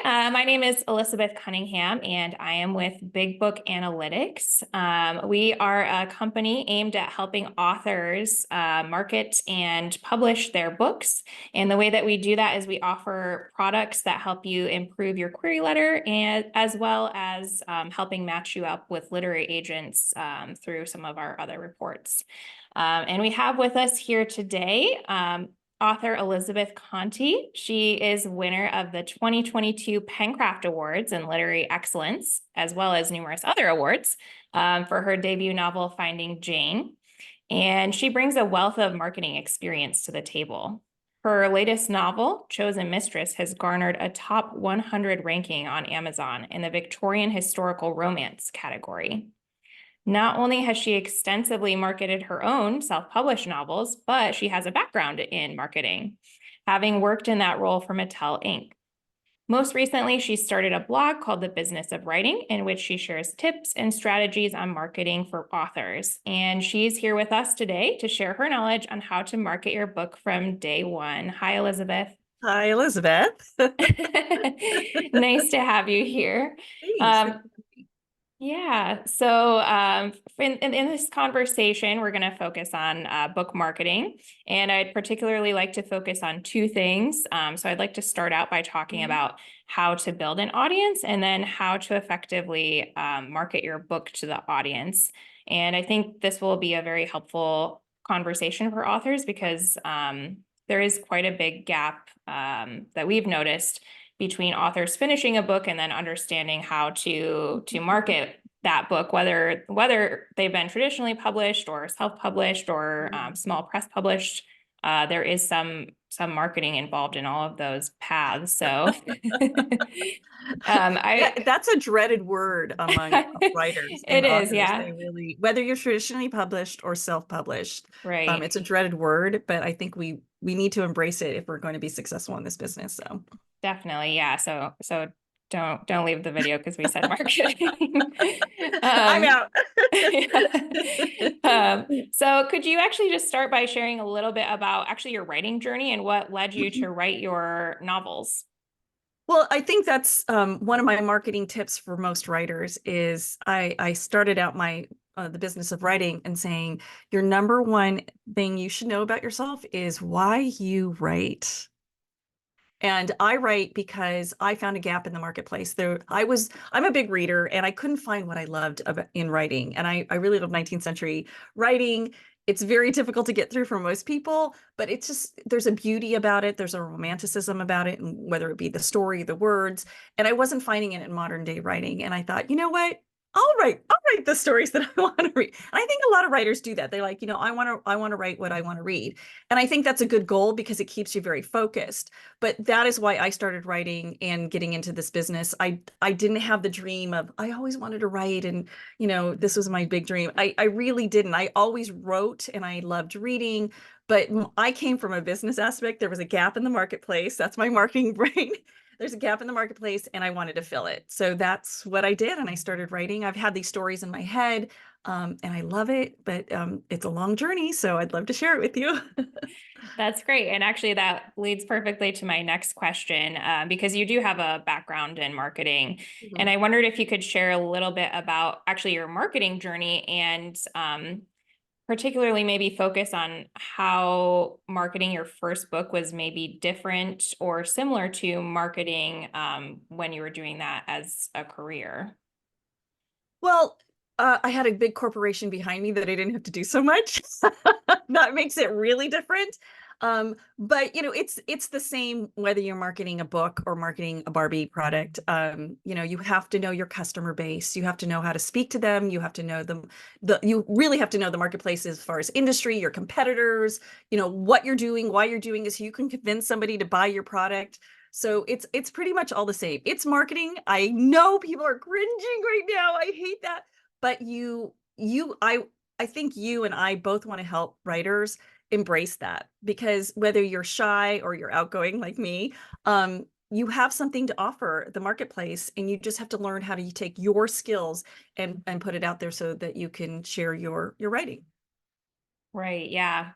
My name is Elizabeth Cunningham, and I am with Big Book Analytics. We are a company aimed at helping authors market and publish their books. And the way that we do that is we offer products that help you improve your query letter, and as well as helping match you up with literary agents through some of our other reports. And we have with us here today author Elizabeth Conte. She is winner of the 2022 Pencraft Awards in Literary Excellence, as well as numerous other awards for her debut novel, Finding Jane. And she brings a wealth of marketing experience to the table. Her latest novel, Chosen Mistress, has garnered a top 100 ranking on Amazon in the Victorian Historical Romance category. Not only has she extensively marketed her own self-published novels, but she has a background in marketing, having worked in that role for Mattel Inc. Most recently, she started a blog called The Business of Writing, in which she shares tips and strategies on marketing for authors. And she's here with us today to share her knowledge on how to market your book from day one. Hi, Elizabeth. Hi, Elizabeth. Nice to have you here. Thanks. Yeah, so in this conversation, we're going to focus on book marketing, and I'd particularly like to focus on two things. So I'd like to start out by talking about how to build an audience and then how to effectively market your book to the audience. And I think this will be a very helpful conversation for authors because there is quite a big gap that we've noticed between authors finishing a book and then understanding how to market that book, whether they've been traditionally published or self-published or small press published. There is some marketing involved in all of those paths. So that's a dreaded word among writers and it is, authors. yeah. They really, whether you're traditionally published or self-published, Right. it's a dreaded word, but I think we need to embrace it if we're going to be successful in this business. So definitely, yeah. So don't leave the video because we said marketing. I'm out. So could you actually just start by sharing a little bit about actually your writing journey and what led you to write your novels? Well, I think that's one of my marketing tips for most writers is I started out my the business of writing and saying your number one thing you should know about yourself is why you write. And I write because I found a gap in the marketplace. I'm a big reader and I couldn't find what I loved in writing. And I really love 19th century writing. It's very difficult to get through for most people, but it's just, there's a beauty about it. There's a romanticism about it, and whether it be the story, the words. And I wasn't finding it in modern day writing. And I thought, you know what? I'll write the stories that I want to read. And I think a lot of writers do that. They like, I want to write what I want to read. And I think that's a good goal because it keeps you very focused. But that is why I started writing and getting into this business. I didn't have the dream of, I always wanted to write and, this was my big dream. I really didn't. I always wrote and I loved reading, but I came from a business aspect. There was a gap in the marketplace. That's my marketing brain. There's a gap in the marketplace and I wanted to fill it. So that's what I did. And I started writing. I've had these stories in my head and I love it, but it's a long journey. So I'd love to share it with you. That's great. And actually that leads perfectly to my next question because you do have a background in marketing. And I wondered if you could share a little bit about actually your marketing journey and particularly maybe focus on how marketing your first book was maybe different or similar to marketing when you were doing that as a career. Well, I had a big corporation behind me that I didn't have to do so much. That makes it really different. But it's the same whether you're marketing a book or marketing a Barbie product. You have to know your customer base. You have to know how to speak to them. You have to know them. You really have to know the marketplace as far as industry, your competitors, what you're doing, why you're doing is so you can convince somebody to buy your product. So it's pretty much all the same. It's marketing. I know people are cringing right now. I hate that. But I think you and I both want to help writers embrace that because whether you're shy or you're outgoing like me, you have something to offer the marketplace and you just have to learn how to take your skills and put it out there so that you can share your writing. Right. Yeah.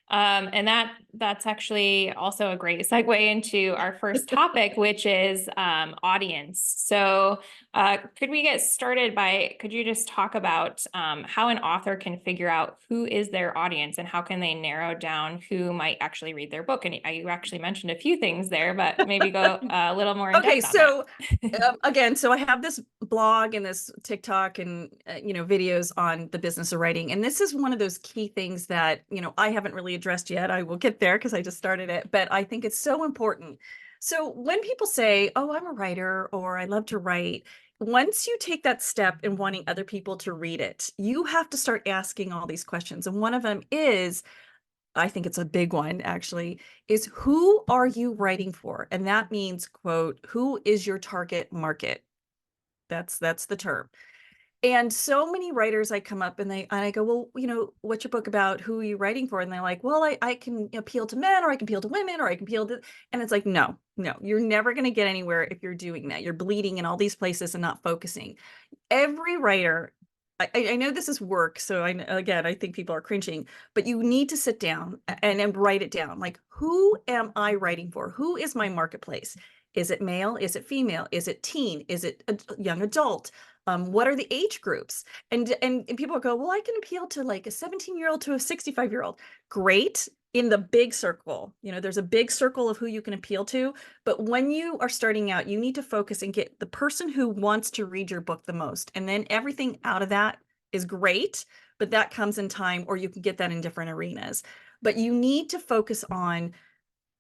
And that's actually also a great segue into our first topic, which is audience. So could we get started by, could you just talk about how an author can figure out who is their audience and how can they narrow down who might actually read their book? And you actually mentioned a few things there, but maybe go a little more in Okay, depth on that. so again, so I have this blog and this TikTok and videos on the business of writing, and this is one of those key things that I haven't really addressed yet. I will get there because I just started it, but I think it's so important. So when people say, "Oh, I'm a writer," or "I love to write," once you take that step in wanting other people to read it, you have to start asking all these questions, and one of them is, I think it's a big one actually, is who are you writing for? And that means, quote, who is your target market? That's the term. And so many writers I come up and I go, well, what's your book about? Who are you writing for? And they're like, well, I can appeal to men, or I can appeal to women, or I can appeal to, and it's like, no, no, you're never going to get anywhere if you're doing that. You're bleeding in all these places and not focusing. Every writer, I know this is work, so again, I think people are cringing, but you need to sit down and write it down. Like, who am I writing for? Who is my marketplace? Is it male? Is it female? Is it teen? Is it a young adult? What are the age groups? And people go, well, I can appeal to like a 17-year-old to a 65-year-old. Great. In the big circle, there's a big circle of who you can appeal to. But when you are starting out, you need to focus and get the person who wants to read your book the most. And then everything out of that is great, but that comes in time, or you can get that in different arenas. But you need to focus on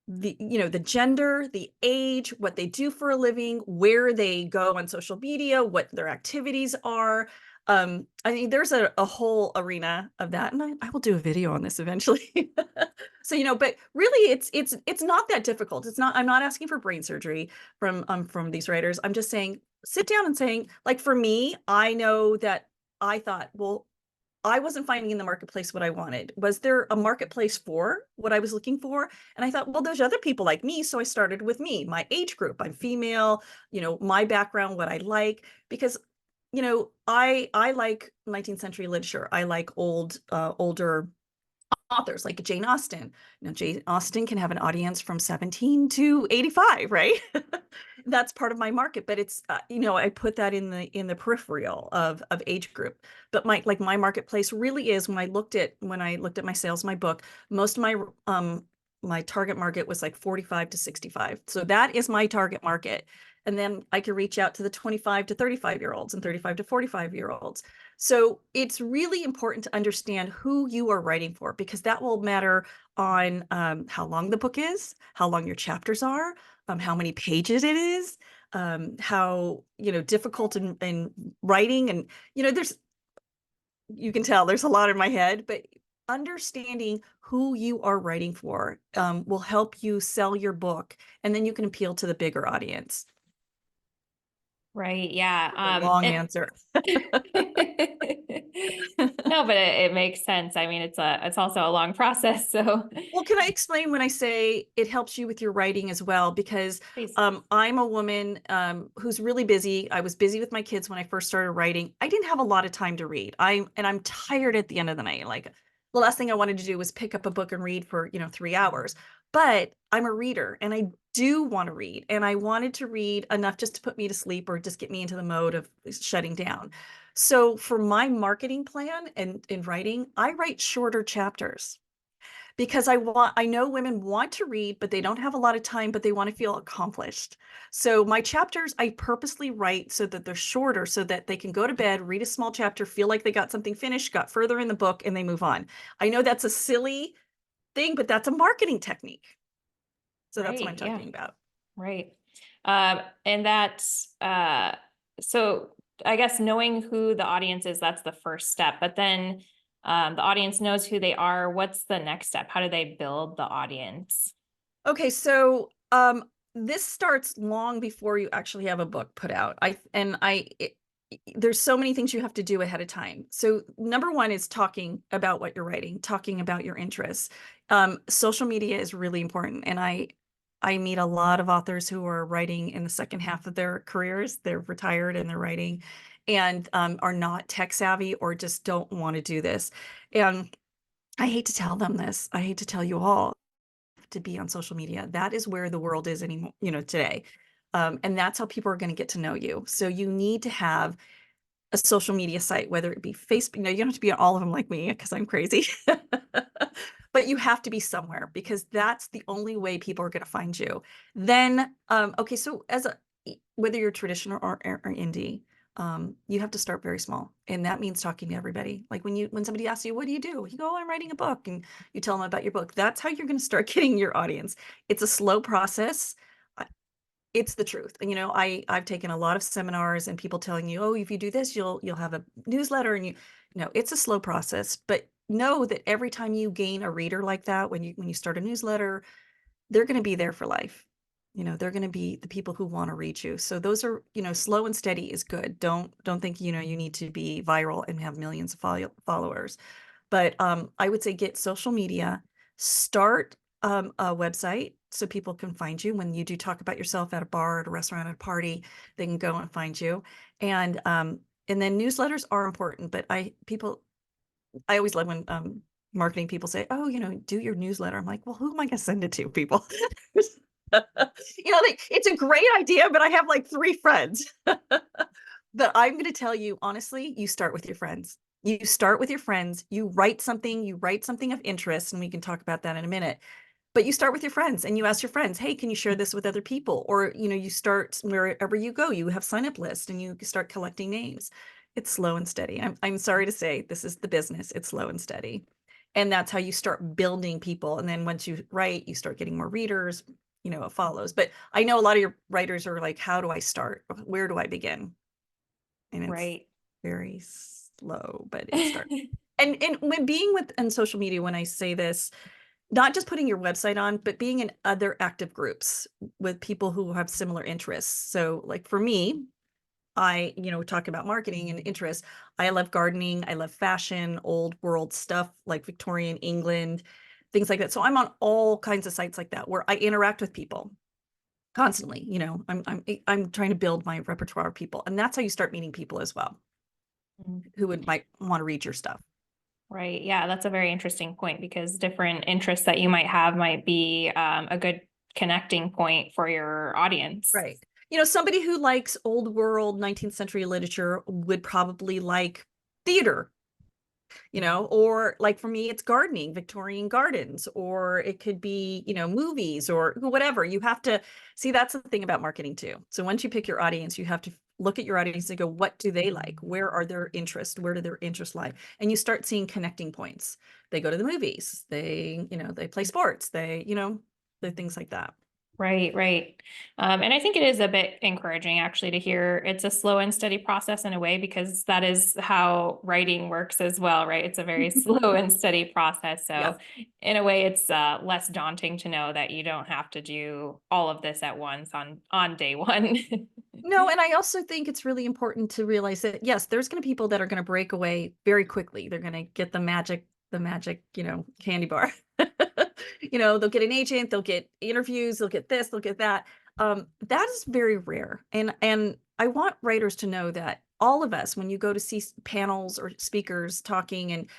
the gender, the age, what they do for a living, where they go on social media, what their activities are. I mean, there's a whole arena of that, and I will do a video on this eventually. So, but really it's not that difficult. It's not, I'm not asking for brain surgery from these writers. I'm just saying, sit down and saying, like, for me, I know that I thought, well, I wasn't finding in the marketplace what I wanted. Was there a marketplace for what I was looking for? And I thought, well, there's other people like me. So I started with me, my age group. I'm female, my background, what I like, because, I like 19th century literature. I like older authors like Jane Austen. Jane Austen can have an audience from 17 to 85, right? That's part of my market, but it's I put that in the peripheral of age group. But my marketplace really is, when I looked at my sales, my book, most of my target market was like 45 to 65. So that is my target market. And then I can reach out to the 25 to 35-year-olds and 35 to 45-year-olds. So it's really important to understand who you are writing for, because that will matter on how long the book is, how long your chapters are, how many pages it is, how difficult in writing, and you can tell there's a lot in my head, but understanding who you are writing for will help you sell your book, and then you can appeal to the bigger audience. Right. Yeah. A long answer. No, but it makes sense. I mean, it's also a long process. So Well, can I explain when I say it helps you with your writing as well? Because please. I'm a woman who's really busy. I was busy with my kids when I first started writing. I didn't have a lot of time to read. I'm tired at the end of the night. Like, the last thing I wanted to do was pick up a book and read for 3 hours. But I'm a reader, and I do want to read, and I wanted to read enough just to put me to sleep or just get me into the mode of shutting down. So for my marketing plan and in writing, I write shorter chapters, because I know women want to read, but they don't have a lot of time, but they want to feel accomplished. So my chapters, I purposely write so that they're shorter, so that they can go to bed, read a small chapter, feel like they got something finished, got further in the book, and they move on. I know that's a silly thing, but that's a marketing technique. So that's what I'm Right. Yeah. talking about. Right. And that's so I guess knowing who the audience is, that's the first step. But then the audience knows who they are. What's the next step? How do they build the audience? Okay, so this starts long before you actually have a book put out. There's so many things you have to do ahead of time. So number one is talking about what you're writing, talking about your interests. Social media is really important, and I meet a lot of authors who are writing in the second half of their careers. They're retired and they're writing, and are not tech savvy, or just don't want to do this. And I hate to tell them this. I hate to tell you all to be on social media. That is where the world is anymore, today. And that's how people are going to get to know you. So you need to have a social media site, whether it be Facebook. You don't have to be on all of them like me because I'm crazy. But you have to be somewhere because that's the only way people are going to find you. Then, okay, so whether you're traditional or indie, you have to start very small, and that means talking to everybody. Like when somebody asks you, "What do?" You go, "Oh, I'm writing a book," and you tell them about your book. That's how you're going to start getting your audience. It's a slow process. It's the truth. And I've taken a lot of seminars and people telling you, oh, if you do this, you'll have a newsletter, and it's a slow process, but know that every time you gain a reader like that, when you start a newsletter, they're going to be there for life. They're going to be the people who want to read you. So those are, slow and steady is good. Don't think, you need to be viral and have millions of followers. But I would say get social media, start a website so people can find you. When you do talk about yourself at a bar, at a restaurant, at a party, they can go and find you. And then newsletters are important, but I always love when marketing people say, "Oh, do your newsletter." I'm like, "Well, who am I going to send it to, people?" Like, it's a great idea, but I have like 3 friends. But I'm going to tell you honestly, you start with your friends. You start with your friends, you write something of interest, and we can talk about that in a minute. But you start with your friends and you ask your friends, "Hey, can you share this with other people?" Or, you start wherever you go, you have sign up lists and you start collecting names. It's slow and steady. I'm sorry to say, this is the business. It's slow and steady. And that's how you start building people. And then once you write, you start getting more readers, it follows. But I know a lot of your writers are like, how do I start? Where do I begin? And it's Right. very slow, but it starts. And when being with on social media, when I say this, not just putting your website on, but being in other active groups with people who have similar interests. So like for me, talk about marketing and interests. I love gardening. I love fashion, old world stuff like Victorian England, things like that. So I'm on all kinds of sites like that where I interact with people constantly. I'm trying to build my repertoire of people, and that's how you start meeting people as well who might want to read your stuff. Right. Yeah, that's a very interesting point because different interests that you might have might be a good connecting point for your audience. Right. Somebody who likes old world 19th century literature would probably like theater, or like for me, it's gardening, Victorian gardens, or it could be, movies or whatever. You have to see, that's the thing about marketing too. So once you pick your audience, you have to look at your audience and go, what do they like? Where are their interests? Where do their interests lie? And you start seeing connecting points. They go to the movies, they play sports, the things like that. Right, right. And I think it is a bit encouraging actually to hear it's a slow and steady process in a way, because that is how writing works as well, right? It's a very slow and steady process. Yes. So in a way, it's less daunting to know that you don't have to do all of this at once on day one. No, and I also think it's really important to realize that yes, there's going to be people that are going to break away very quickly. They're going to get the magic, candy bar. They'll get an agent, they'll get interviews, they'll get this, they'll get that. That is very rare. And I want writers to know that all of us, when you go to see panels or speakers talking, and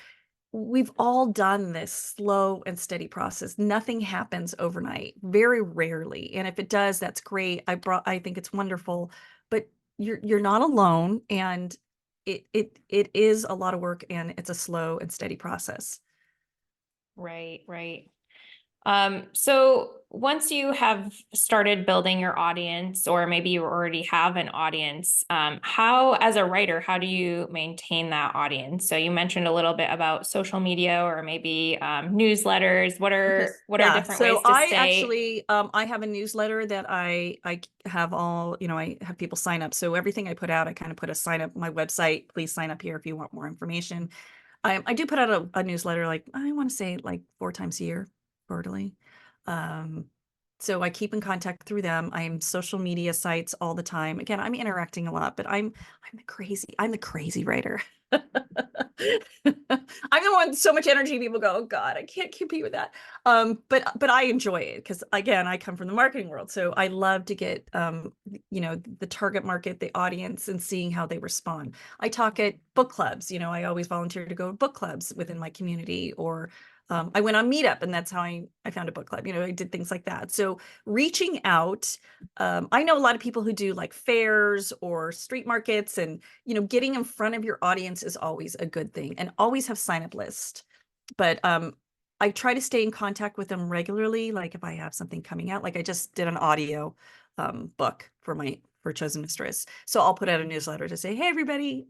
we've all done this slow and steady process. Nothing happens overnight, very rarely. And if it does, that's great. I think it's wonderful, but you're not alone, and it is a lot of work, and it's a slow and steady process. Right, right. So once you have started building your audience, or maybe you already have an audience, how, as a writer, how do you maintain that audience? So you mentioned a little bit about social media or maybe newsletters. What Okay. are what are Yeah. different So ways to I stay? actually I have a newsletter that I have all, I have people sign up. So everything I put out, I kind of put a sign up my website. Please sign up here if you want more information. I do put out a newsletter, like I want to say like 4 times a year, quarterly. Um So I keep in contact through them. I'm social media sites all the time. Again, I'm interacting a lot, but I'm the crazy writer. I'm the one with so much energy. People go, oh God, I can't compete with that. But I enjoy it because again, I come from the marketing world. So I love to get the target market, the audience, and seeing how they respond. I talk at book clubs. I always volunteer to go to book clubs within my community, or I went on Meetup, and that's how I found a book club. I did things like that. So reaching out, I know a lot of people who do like fairs or street markets, and getting in front of your audience is always a good thing, and always have sign up list. But I try to stay in contact with them regularly. Like if I have something coming out, like I just did an audio book for Chosen Mistress, so I'll put out a newsletter to say, hey everybody,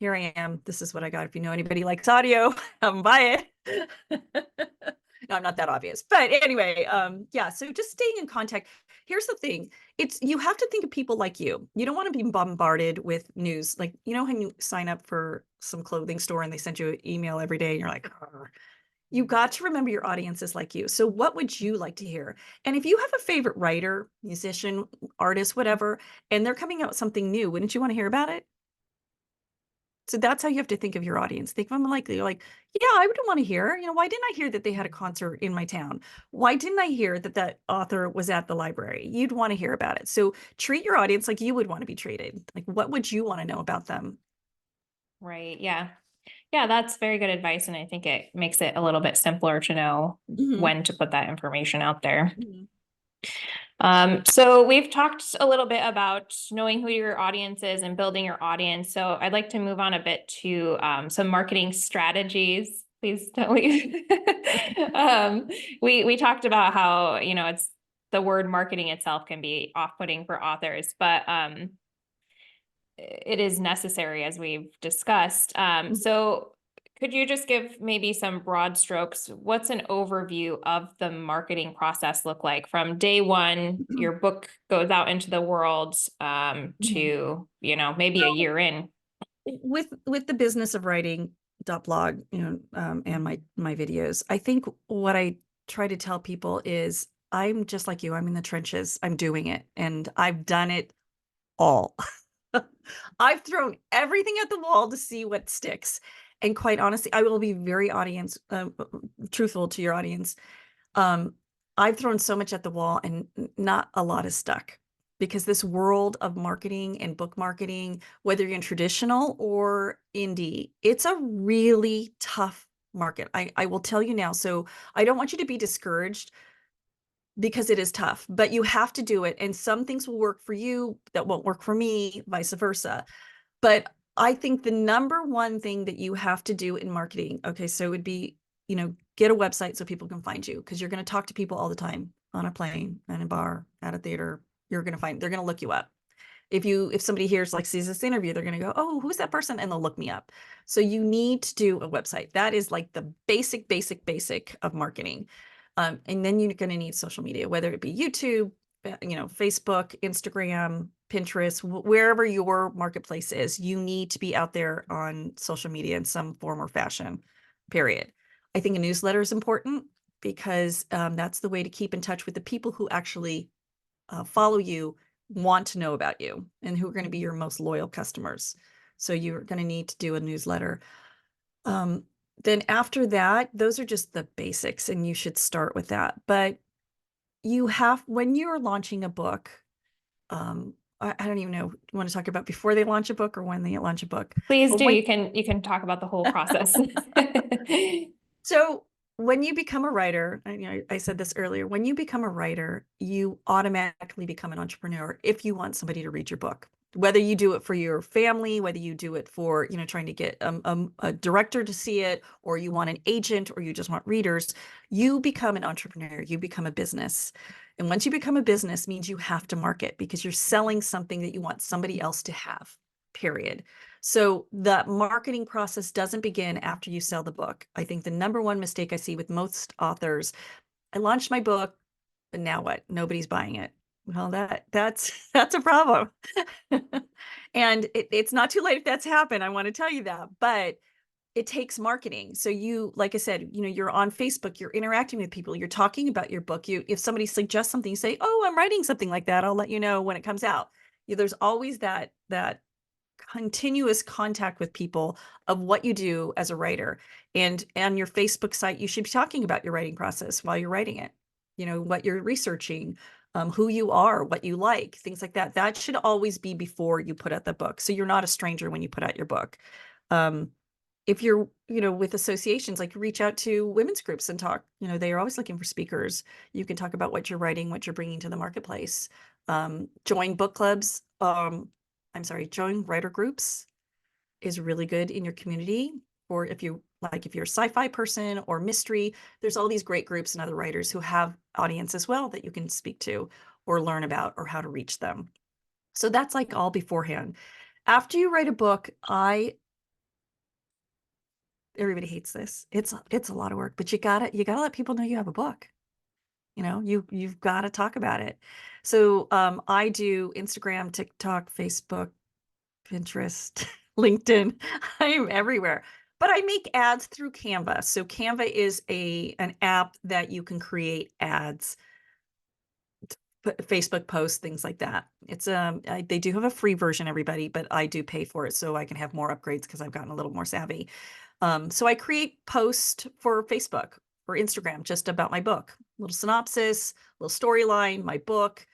here I am. This is what I got. If you know anybody likes audio, buy it. No, I'm not that obvious. But anyway, yeah, so just staying in contact. Here's the thing. You have to think of people like you. You don't want to be bombarded with news. Like, when you sign up for some clothing store and they send you an email every day and you're like, "Arr." You got to remember your audience is like you. So what would you like to hear? And if you have a favorite writer, musician, artist, whatever, and they're coming out with something new, wouldn't you want to hear about it? So that's how you have to think of your audience. Think of them like you're like, yeah, I would want to hear. Why didn't I hear that they had a concert in my town? Why didn't I hear that that author was at the library? You'd want to hear about it. So treat your audience like you would want to be treated. Like, what would you want to know about them? Right. Yeah. Yeah, that's very good advice. And I think it makes it a little bit simpler to know Mhm. when to put that information out there. Mhm. So we've talked a little bit about knowing who your audience is and building your audience. So I'd like to move on a bit to some marketing strategies. Please don't leave. We talked about how, it's the word marketing itself can be off-putting for authors, but it is necessary as we've discussed. So could you just give maybe some broad strokes? What's an overview of the marketing process look like from day one, Mhm. your book goes out into the world, Mhm. to, maybe a year in? With the business of writing blog, and my videos, I think what I try to tell people is I'm just like you. I'm in the trenches. I'm doing it, and I've done it all. I've thrown everything at the wall to see what sticks. And quite honestly, I will be very truthful to your audience. Um, I've thrown so much at the wall and not a lot is stuck, because this world of marketing and book marketing, whether you're in traditional or indie, it's a really tough market. I will tell you now. So I don't want you to be discouraged, because it is tough, but you have to do it. And some things will work for you that won't work for me, vice versa. But I think the number one thing that you have to do in marketing, okay, so it would be, get a website so people can find you, because you're going to talk to people all the time on a plane, in a bar, at a theater. They're going to look you up. If somebody hears, like, sees this interview, they're going to go, oh, who's that person? And they'll look me up. So you need to do a website. That is like the basic of marketing. And then you're going to need social media, whether it be YouTube, Facebook, Instagram, Pinterest, wherever your marketplace is. You need to be out there on social media in some form or fashion, period. I think a newsletter is important, because that's the way to keep in touch with the people who actually follow you, want to know about you, and who are going to be your most loyal customers. So you're going to need to do a newsletter. Um, then after that, those are just the basics, and you should start with that. But when you're launching a book, I don't even know, you want to talk about before they launch a book or when they launch a book? Please But do. when You can talk about the whole process. So when you become a writer, I said this earlier, when you become a writer, you automatically become an entrepreneur if you want somebody to read your book. Whether you do it for your family, whether you do it for, trying to get a director to see it, or you want an agent, or you just want readers, you become an entrepreneur, you become a business. And once you become a business, means you have to market, because you're selling something that you want somebody else to have, period. So the marketing process doesn't begin after you sell the book. I think the number one mistake I see with most authors, I launched my book, but now what? Nobody's buying it. Well, that's that's a problem. And it's not too late if that's happened. I want to tell you that. But it takes marketing. So you, like I said, you're on Facebook, you're interacting with people, you're talking about your book. If somebody suggests something, you say, "Oh, I'm writing something like that. I'll let you know when it comes out." There's always that continuous contact with people of what you do as a writer. And on your Facebook site, you should be talking about your writing process while you're writing it. What you're researching, who you are, what you like, things like that. That should always be before you put out the book. So you're not a stranger when you put out your book. If you're, with associations, like reach out to women's groups and talk. They are always looking for speakers. You can talk about what you're writing, what you're bringing to the marketplace. Join book clubs. Join writer groups is really good in your community. Or if you're a sci-fi person or mystery, there's all these great groups and other writers who have audience as well that you can speak to or learn about or how to reach them. So that's like all beforehand. After you write a book, everybody hates this. It's a lot of work, but you gotta let people know you have a book. You've got to talk about it. So I do Instagram, TikTok, Facebook, Pinterest, LinkedIn. I'm everywhere. But I make ads through Canva. So Canva is an app that you can create ads, Facebook posts, things like that. It's they do have a free version, everybody, but I do pay for it so I can have more upgrades because I've gotten a little more savvy. So I create posts for Facebook or Instagram just about my book, little synopsis, little storyline, my book,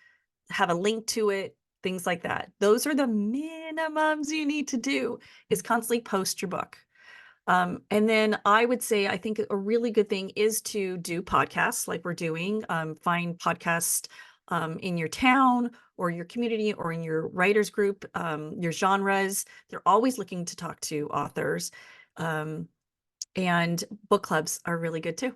have a link to it, things like that. Those are the minimums you need to do, is constantly post your book. And then I would say, I think a really good thing is to do podcasts like we're doing. Find podcasts in your town or your community or in your writers group, your genres. They're always looking to talk to authors. And book clubs are really good too.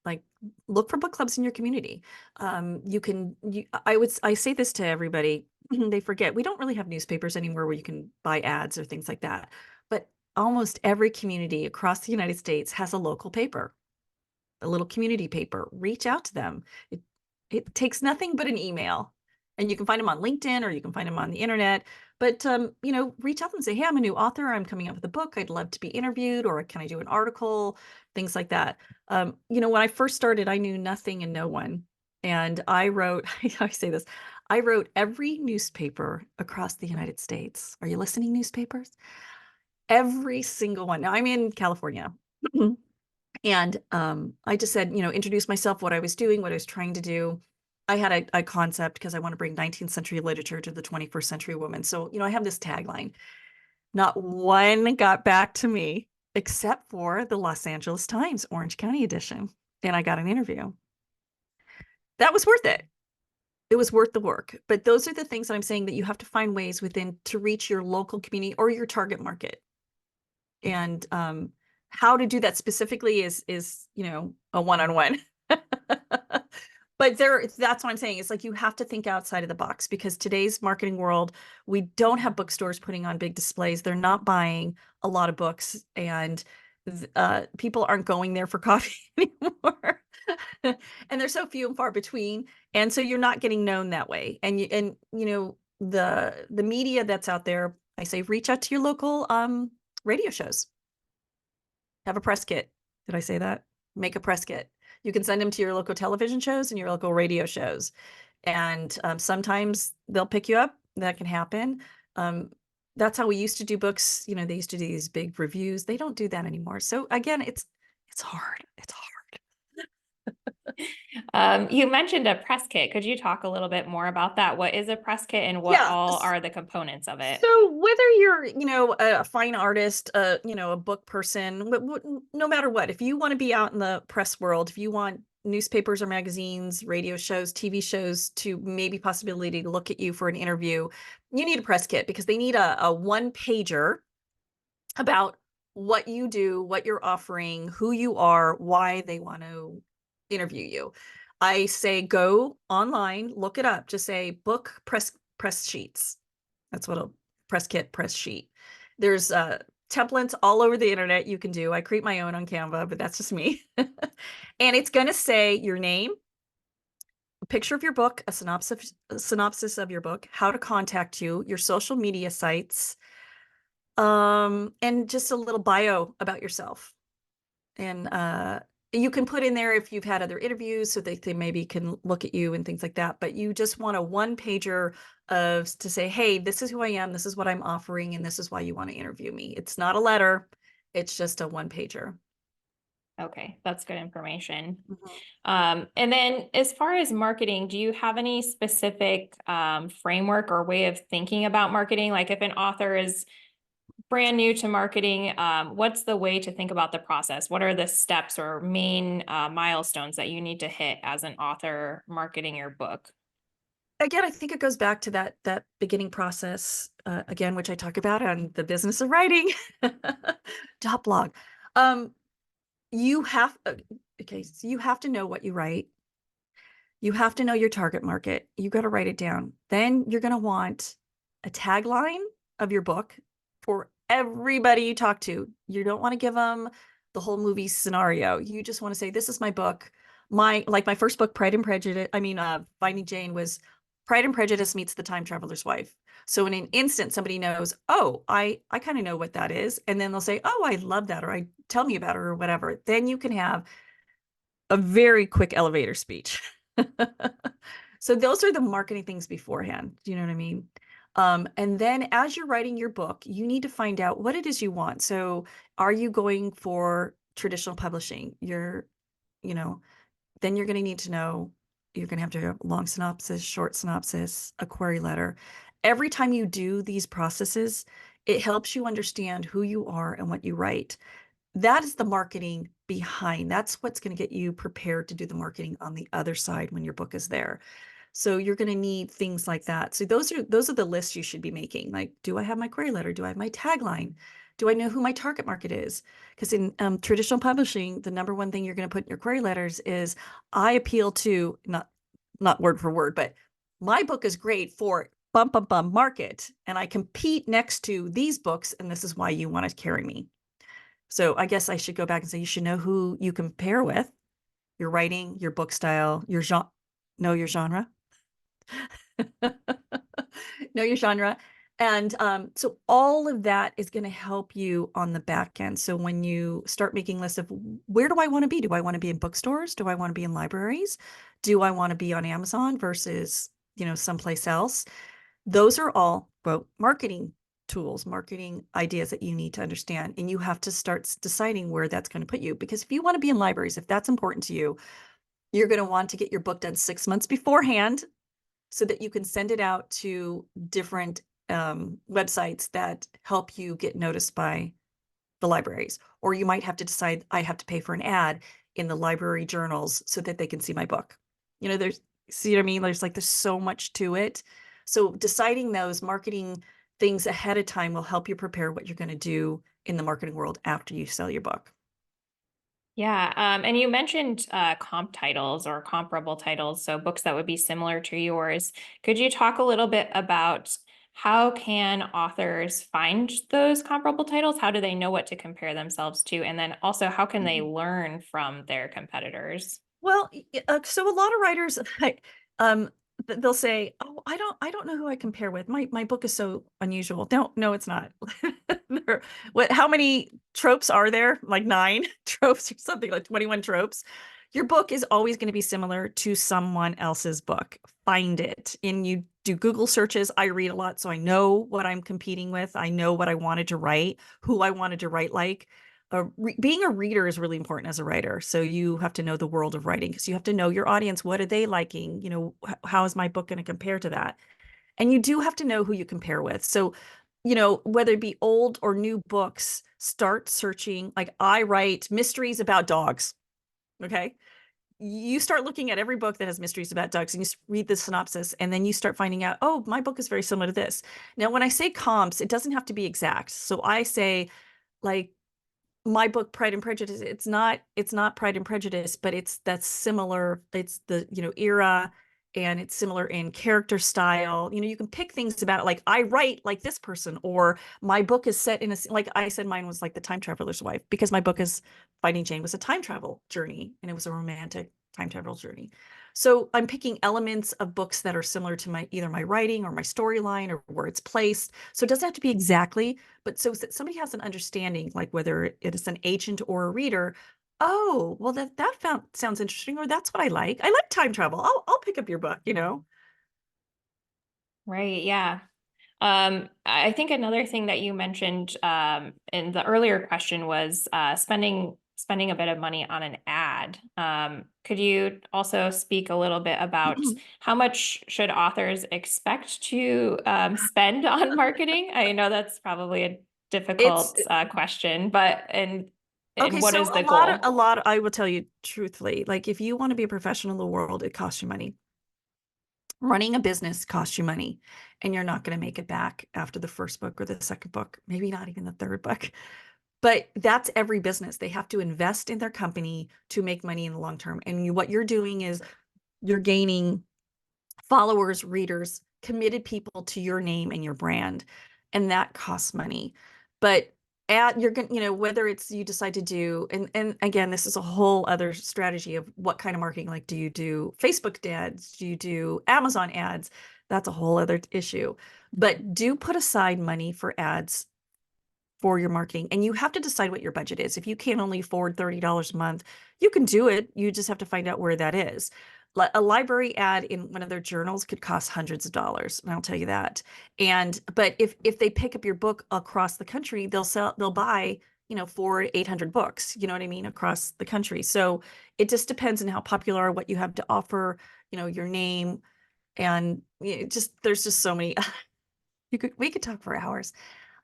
Like, look for book clubs in your community. I say this to everybody, they forget, we don't really have newspapers anymore where you can buy ads or things like that. But almost every community across the United States has a local paper, a little community paper. Reach out to them. It takes nothing but an email, and you can find them on LinkedIn or you can find them on the internet. But reach out and say, "Hey, I'm a new author. I'm coming up with a book. I'd love to be interviewed, or can I do an article?" Things like that. When I first started, I knew nothing and no one, and I wrote. I say this. I wrote every newspaper across the United States. Are you listening, newspapers? Every single one. Now I'm in California. And I just said, introduce myself, what I was doing, what I was trying to do. I had a concept because I want to bring 19th century literature to the 21st century woman. So, I have this tagline. Not one got back to me except for the Los Angeles Times Orange County edition. And I got an interview. That was worth it. It was worth the work. But those are the things that I'm saying, that you have to find ways within to reach your local community or your target market. And how to do that specifically is a one-on-one. But that's what I'm saying. It's like, you have to think outside of the box, because today's marketing world, we don't have bookstores putting on big displays. They're not buying a lot of books, and people aren't going there for coffee anymore. And they're so few and far between. And so you're not getting known that way. And the media that's out there, I say, reach out to your local radio shows. Have a press kit. Did I say that? Make a press kit. You can send them to your local television shows and your local radio shows. And sometimes they'll pick you up. That can happen. That's how we used to do books. They used to do these big reviews. They don't do that anymore. So again, it's hard. It's hard. You mentioned a press kit. Could you talk a little bit more about that? What is a press kit and what all are the components of it? So whether you're, a fine artist, a book person, no matter what, if you want to be out in the press world, if you want newspapers or magazines, radio shows, TV shows to maybe possibility to look at you for an interview, you need a press kit, because they need a one pager about what you do, what you're offering, who you are, why they want to interview you. I say, go online, look it up, just say book press sheets. That's what a press kit, press sheet. There's templates all over the internet you can do. I create my own on Canva, but that's just me. And it's going to say your name, a picture of your book, a synopsis of your book, how to contact you, your social media sites, And just a little bio about yourself. And you can put in there if you've had other interviews so that they maybe can look at you and things like that. But you just want a one pager of to say, hey, this is who I am, this is what I'm offering, and this is why you want to interview me. It's not a letter, it's just a one pager. Okay, that's good information. Mhm. And then as far as marketing, do you have any specific framework or way of thinking about marketing? Like if an author is brand new to marketing, what's the way to think about the process? What are the steps or main milestones that you need to hit as an author marketing your book? Again, I think it goes back to that beginning process again, which I talk about on the business of writing dot blog. Um, you have okay, so you have to know what you write. You have to know your target market. You got to write it down. Then you're going to want a tagline of your book for everybody you talk to. You don't want to give them the whole movie scenario. You just want to say, this is my book. My first book, Pride and Prejudice, Finding Jane was Pride and Prejudice meets The Time Traveler's Wife. So in an instant, somebody knows, oh, I kind of know what that is. And then they'll say, oh, I love that, or I tell me about it, or whatever. Then you can have a very quick elevator speech. So those are the marketing things beforehand. Do you know what I mean? And then as you're writing your book, you need to find out what it is you want. So are you going for traditional publishing? You know, then you're going to need to know, you're going to have to have a long synopsis, short synopsis, a query letter. Every time you do these processes, it helps you understand who you are and what you write. That is the marketing behind. That's what's going to get you prepared to do the marketing on the other side when your book is there. So you're going to need things like that. So those are the lists you should be making. Like, do I have my query letter? Do I have my tagline? Do I know who my target market is? Because in traditional publishing, the number one thing you're going to put in your query letters is, I appeal to, not word for word, but my book is great for bump bump bump market, and I compete next to these books, and this is why you want to carry me. So I guess I should go back and say you should know who you compare with, your writing, your book style, your genre, know your genre, know your genre. And so all of that is going to help you on the back end. So when you start making lists of, where do I want to be? Do I want to be in bookstores? Do I want to be in libraries? Do I want to be on Amazon versus, someplace else? Those are all, well, marketing tools, marketing ideas that you need to understand. And you have to start deciding where that's going to put you. Because if you want to be in libraries, if that's important to you, you're going to want to get your book done 6 months beforehand so that you can send it out to different websites that help you get noticed by the libraries. Or you might have to decide, I have to pay for an ad in the library journals so that they can see my book. See what I mean? There's so much to it. So deciding those marketing things ahead of time will help you prepare what you're going to do in the marketing world after you sell your book. Yeah, and you mentioned comp titles or comparable titles, so books that would be similar to yours. Could you talk a little bit about how can authors find those comparable titles? How do they know what to compare themselves to? And then also, how can they learn from their competitors? Well, so a lot of writers, um, they'll say, "Oh, I don't know who I compare with. My book is so unusual." No, it's not. How many tropes are there? Like nine tropes or something, like 21 tropes. Your book is always going to be similar to someone else's book. Find it, and you do Google searches. I read a lot, so I know what I'm competing with. I know what I wanted to write, who I wanted to write like. Being a reader is really important as a writer. So you have to know the world of writing because you have to know your audience. What are they liking? How is my book going to compare to that? And you do have to know who you compare with. So, whether it be old or new books, start searching. Like, I write mysteries about dogs. Okay. You start looking at every book that has mysteries about dogs and you read the synopsis, and then you start finding out, oh, my book is very similar to this. Now, when I say comps, it doesn't have to be exact. So I say, like, my book Pride and Prejudice, it's not Pride and Prejudice, but that's similar. It's the era, and it's similar in character style. You can pick things about it, like, I write like this person, or my book is set in like I said, mine was like The Time Traveler's Wife, because my book is Finding Jane was a time travel journey, and it was a romantic time travel journey. So I'm picking elements of books that are similar to my either my writing or my storyline or where it's placed. So it doesn't have to be exactly, but so that somebody has an understanding, like whether it is an agent or a reader. Oh, well, sounds interesting, or that's what I like. I like time travel. I'll pick up your book, you know. Right, yeah. I think another thing that you mentioned in the earlier question was spending a bit of money on an ad. Could you also speak a little bit about how much should authors expect to spend on marketing? I know that's probably a It's difficult question, but and okay, what so is the goal? a lot, I will tell you truthfully, like if you want to be a professional in the world, it costs you money. Running a business costs you money, and you're not going to make it back after the first book or the second book, maybe not even the third book. But that's every business. They have to invest in their company to make money in the long term. And what you're doing is you're gaining followers, readers, committed people to your name and your brand, and that costs money. But you're going to, whether it's you decide to do, and again, this is a whole other strategy of what kind of marketing, like do you do Facebook ads? Do you do Amazon ads? That's a whole other issue. But do put aside money for ads for your marketing. And you have to decide what your budget is. If you can't only afford $30 a month, you can do it. You just have to find out where that is. A library ad in one of their journals could cost hundreds of dollars, and I'll tell you that. But if they pick up your book across the country, they'll buy, 400 to 800 books, you know what I mean, across the country. So it just depends on how popular, what you have to offer, your name, and there's just so many. We could talk for hours.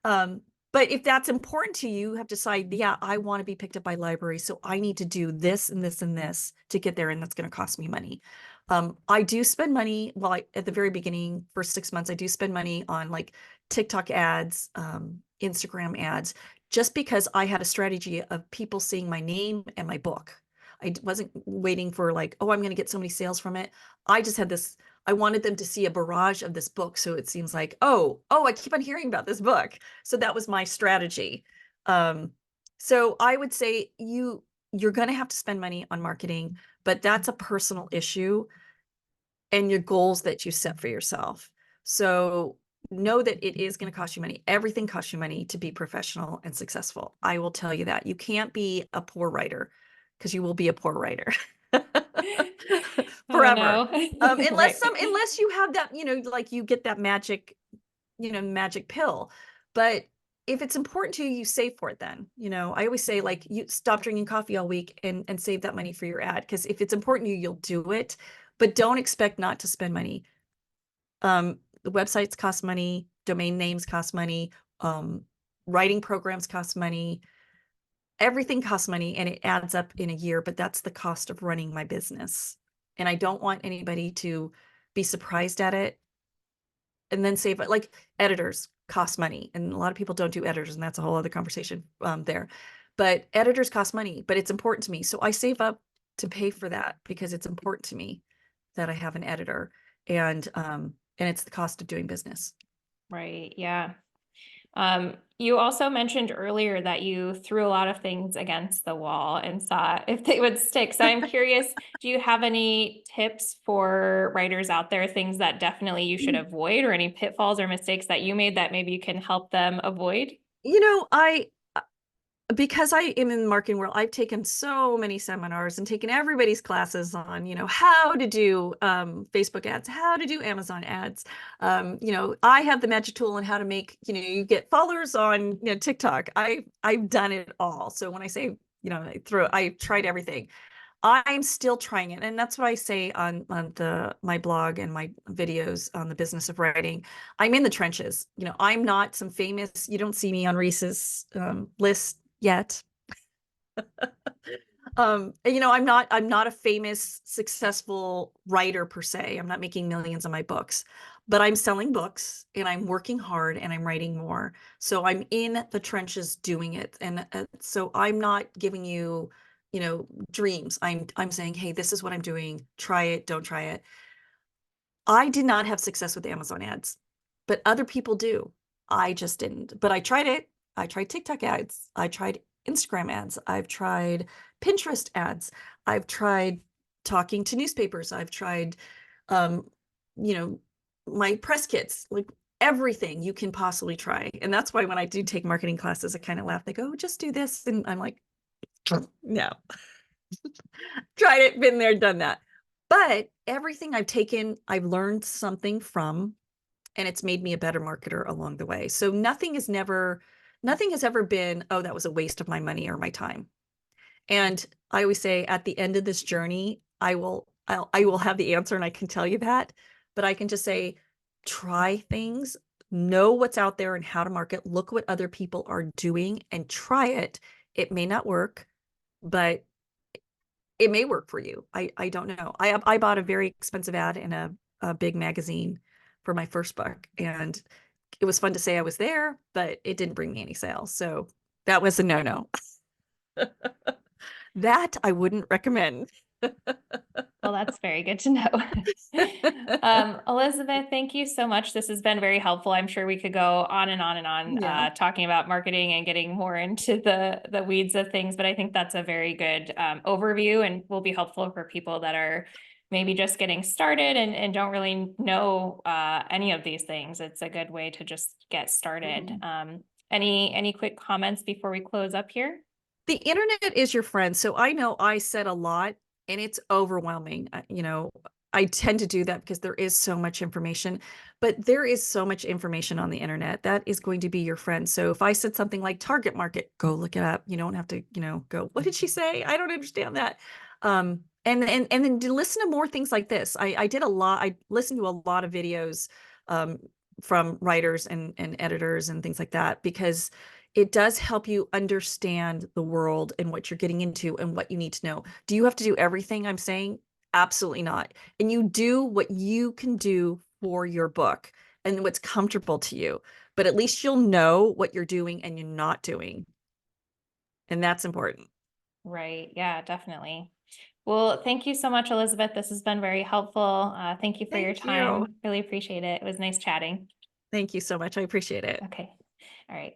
Um, but if that's important to you, you have to decide, yeah, I want to be picked up by libraries, so I need to do this and this and this to get there, and that's going to cost me money. I do spend money, well, at the very beginning, for 6 months, I do spend money on like TikTok ads, Instagram ads, just because I had a strategy of people seeing my name and my book. I wasn't waiting for like, oh, I'm going to get so many sales from it. I just had this, I wanted them to see a barrage of this book. So it seems like, oh, I keep on hearing about this book. So that was my strategy. Um, so I would say you're going to have to spend money on marketing, but that's a personal issue and your goals that you set for yourself. So know that it is going to cost you money. Everything costs you money to be professional and successful. I will tell you that. You can't be a poor writer, because you will be a poor writer Oh forever. no. Right. Unless you have that, like you get that magic, magic pill. But if it's important to you, you save for it then. I always say, like, you stop drinking coffee all week and save that money for your ad. Because if it's important to you, you'll do it. But don't expect not to spend money. The websites cost money, domain names cost money, um, writing programs cost money, everything costs money, and it adds up in a year, but that's the cost of running my business. And I don't want anybody to be surprised at it and then save it. Like, editors cost money, and a lot of people don't do editors, and that's a whole other conversation there. But editors cost money, but it's important to me. So I save up to pay for that because it's important to me that I have an editor, and it's the cost of doing business. Right. Yeah. You also mentioned earlier that you threw a lot of things against the wall and saw if they would stick. So I'm curious, do you have any tips for writers out there, things that definitely you should avoid, or any pitfalls or mistakes that you made that maybe you can help them avoid? I because I am in the marketing world, I've taken so many seminars and taken everybody's classes on, how to do Facebook ads, how to do Amazon ads. I have the magic tool on how to make, you get followers on, TikTok. I've done it all. So when I say, I tried everything. I'm still trying it. And that's what I say on my blog and my videos on the business of writing. I'm in the trenches. I'm not some famous, you don't see me on Reese's list yet. I'm not a famous, successful writer per se. I'm not making millions on my books, but I'm selling books and I'm working hard and I'm writing more. So I'm in the trenches doing it. And so I'm not giving you, dreams. I'm saying, hey, this is what I'm doing. Try it, don't try it. I did not have success with Amazon ads, but other people do. I just didn't. But I tried it. I tried TikTok ads. I tried Instagram ads. I've tried Pinterest ads. I've tried talking to newspapers. I've tried, um, you know, my press kits, like everything you can possibly try. And that's why when I do take marketing classes, I kind of laugh. They go, "Oh, just do this." And I'm like, no, tried it, been there, done that. But everything I've taken, I've learned something from, and it's made me a better marketer along the way. So nothing has ever been, oh, that was a waste of my money or my time. And I always say at the end of this journey, I will have the answer and I can tell you that, but I can just say, try things, know what's out there and how to market, look what other people are doing and try it. It may not work, but it may work for you. I don't know. I bought a very expensive ad in a big magazine for my first book, and it was fun to say I was there, but it didn't bring me any sales. So that was a no-no. That I wouldn't recommend. Well, that's very good to know. Elizabeth, thank you so much. This has been very helpful. I'm sure we could go on and on and on Yeah. talking about marketing and getting more into the weeds of things, but I think that's a very good overview and will be helpful for people that are maybe just getting started and don't really know any of these things. It's a good way to just get started. Any quick comments before we close up here? The internet is your friend. So I know I said a lot and it's overwhelming. I tend to do that because there is so much information, but there is so much information on the internet that is going to be your friend. So if I said something like target market, go look it up. You don't have to, go, what did she say? I don't understand that. And then to listen to more things like this. I did a lot. I listened to a lot of videos um, from writers and editors and things like that because it does help you understand the world and what you're getting into and what you need to know. Do you have to do everything I'm saying? Absolutely not. And you do what you can do for your book and what's comfortable to you. But at least you'll know what you're doing and you're not doing. And that's important. Right. Yeah, definitely. Well, thank you so much, Elizabeth. This has been very helpful. Thank you for your Thank you. time. Really appreciate it. It was nice chatting. Thank you so much. I appreciate it. Okay. All right.